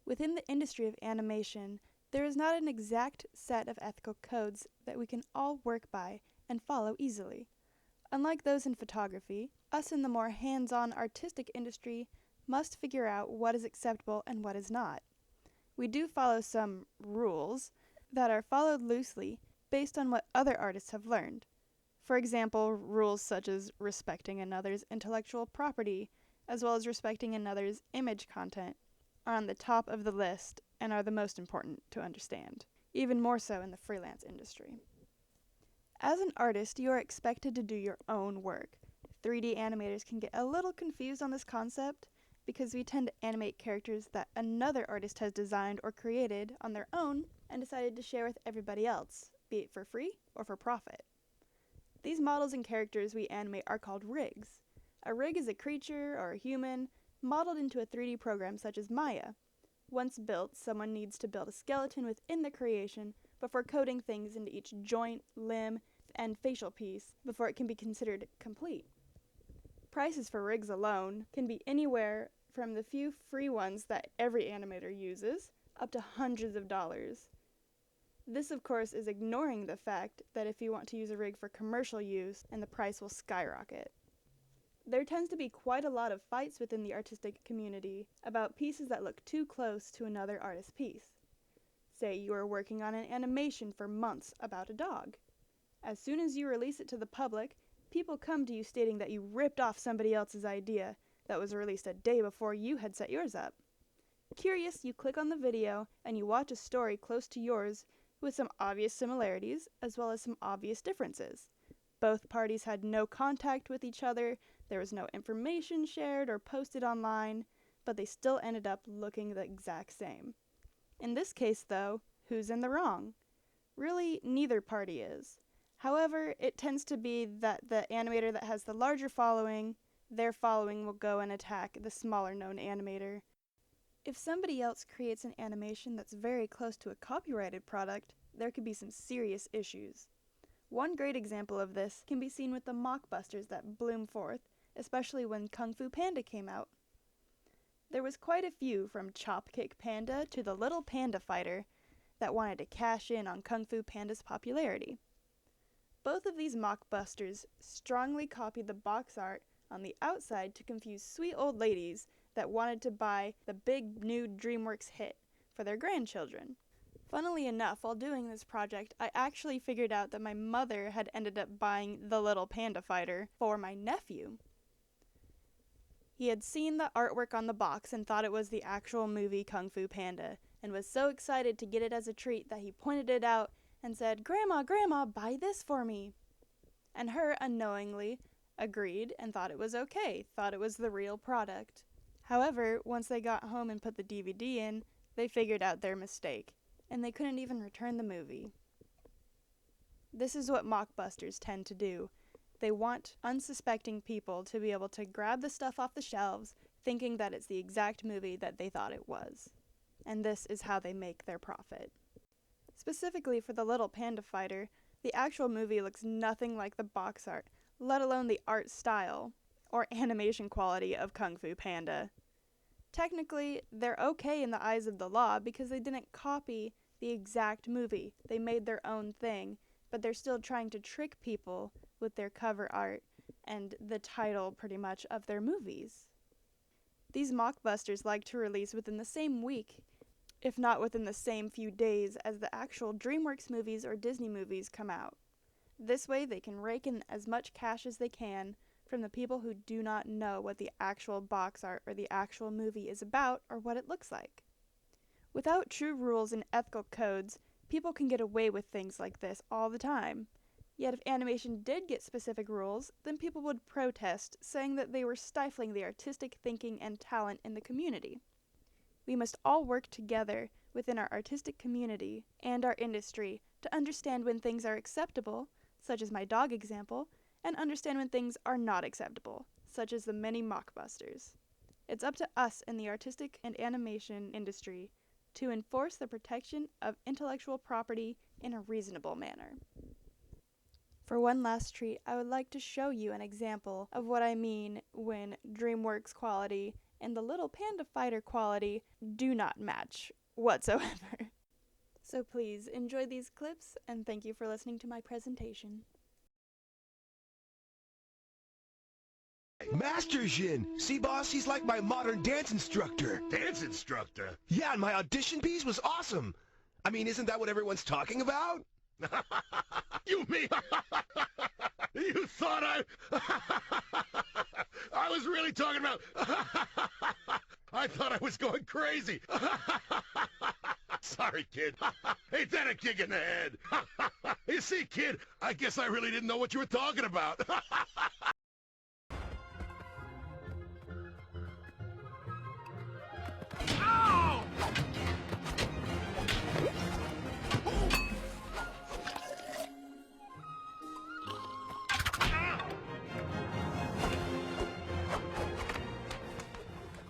Within the industry of animation, there is not an exact set of ethical codes that we can all work by and follow easily. Unlike those in photography, us in the more hands-on artistic industry must figure out what is acceptable and what is not. We do follow some rules that are followed loosely based on what other artists have learned. For example, rules such as respecting another's intellectual property, as well as respecting another's image content, are on the top of the list and are the most important to understand, even more so in the freelance industry. As an artist, you are expected to do your own work. 3D animators can get a little confused on this concept because we tend to animate characters that another artist has designed or created on their own and decided to share with everybody else, be it for free or for profit. These models and characters we animate are called rigs. A rig is a creature or a human modeled into a 3D program such as Maya. Once built, someone needs to build a skeleton within the creation before coding things into each joint, limb, and facial piece before it can be considered complete. Prices for rigs alone can be anywhere from the few free ones that every animator uses up to hundreds of dollars. This, of course, is ignoring the fact that if you want to use a rig for commercial use, and the price will skyrocket. There tends to be quite a lot of fights within the artistic community about pieces that look too close to another artist's piece. Say you are working on an animation for months about a dog. As soon as you release it to the public, people come to you stating that you ripped off somebody else's idea that was released a day before you had set yours up. Curious, you click on the video and you watch a story close to yours with some obvious similarities as well as some obvious differences. Both parties had no contact with each other, there was no information shared or posted online, but they still ended up looking the exact same. In this case, though, who's in the wrong? Really, neither party is. However, it tends to be that the animator that has the larger following, their following will go and attack the smaller known animator. If somebody else creates an animation that's very close to a copyrighted product, there could be some serious issues. One great example of this can be seen with the mockbusters that bloom forth, especially when Kung Fu Panda came out. There was quite a few, from Chopkick Panda to the Little Panda Fighter, that wanted to cash in on Kung Fu Panda's popularity. Both of these mockbusters strongly copied the box art on the outside to confuse sweet old ladies that wanted to buy the big new DreamWorks hit for their grandchildren. Funnily enough, while doing this project, I actually figured out that my mother had ended up buying the Little Panda Fighter for my nephew. He had seen the artwork on the box and thought it was the actual movie Kung Fu Panda, and was so excited to get it as a treat that he pointed it out and said, Grandma, buy this for me." And her, unknowingly, agreed and thought it was okay, thought it was the real product. However, once they got home and put the DVD in, they figured out their mistake, and they couldn't even return the movie. This is what mockbusters tend to do. They want unsuspecting people to be able to grab the stuff off the shelves, thinking that it's the exact movie that they thought it was. And this is how they make their profit. Specifically for the Little Panda Fighter, the actual movie looks nothing like the box art, let alone the art style or animation quality of Kung Fu Panda. Technically, they're okay in the eyes of the law because they didn't copy the exact movie. They made their own thing, but they're still trying to trick people with their cover art and the title, pretty much, of their movies. These mockbusters like to release within the same week, if not within the same few days as the actual DreamWorks movies or Disney movies come out. This way they can rake in as much cash as they can from the people who do not know what the actual box art or the actual movie is about or what it looks like. Without true rules and ethical codes, people can get away with things like this all the time. Yet if animation did get specific rules, then people would protest, saying that they were stifling the artistic thinking and talent in the community. We must all work together within our artistic community and our industry to understand when things are acceptable, such as my dog example, and understand when things are not acceptable, such as the many mockbusters. It's up to us in the artistic and animation industry to enforce the protection of intellectual property in a reasonable manner. For one last treat, I would like to show you an example of what I mean when DreamWorks quality and the Little Panda Fighter quality do not match whatsoever. So please enjoy these clips, and thank you for listening to my presentation. Master Jin! See, boss, he's like my modern dance instructor. Dance instructor? Yeah, and my audition piece was awesome. I mean, isn't that what everyone's talking about? You mean? You thought I was really talking about... I thought I was going crazy. Sorry, kid. Ain't that a kick in the head? You see, kid, I guess I really didn't know what you were talking about.